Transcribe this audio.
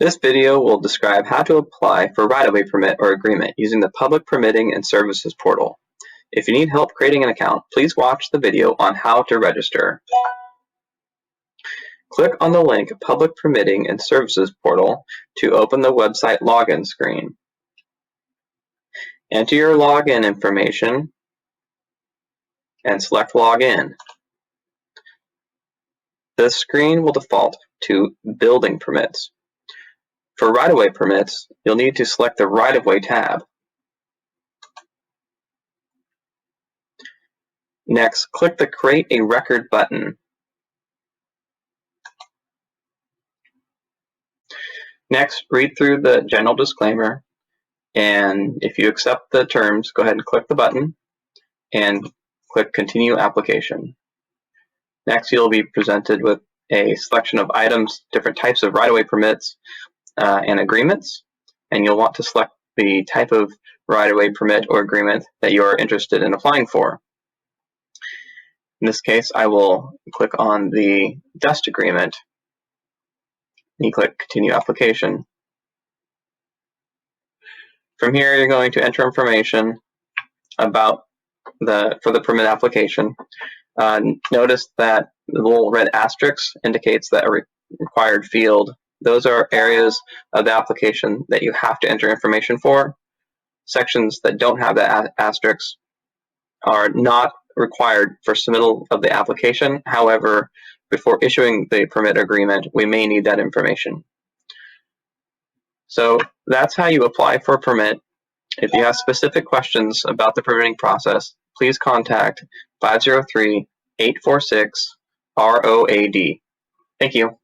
This video will describe how to apply for right-of-way permit or agreement using the Public Permitting and Services portal. If you need help creating an account, please watch the video on how to register. Click on the link Public Permitting and Services portal to open the website login screen. Enter your login information and select Login. The screen will default to Building Permits. For right-of-way permits, you'll need to select the Right-of-way tab. Next, click the Create a Record button. Next, read through the general disclaimer, and if you accept the terms, go ahead and click the button and click Continue Application. Next, you'll be presented with a selection of items, different types of right-of-way permits and agreements, and you'll want to select the type of right-of-way permit or agreement that you are interested in applying for. In this case, I will click on the dust agreement, and you click Continue Application. From here, you're going to enter information about for the permit application. Notice that the little red asterisk indicates that a required field. Those are areas of the application that you have to enter information for. Sections that don't have that asterisk are not required for submittal of the application. However, before issuing the permit agreement, we may need that information. So that's how you apply for a permit. If you have specific questions about the permitting process, please contact 503-846-ROAD. Thank you.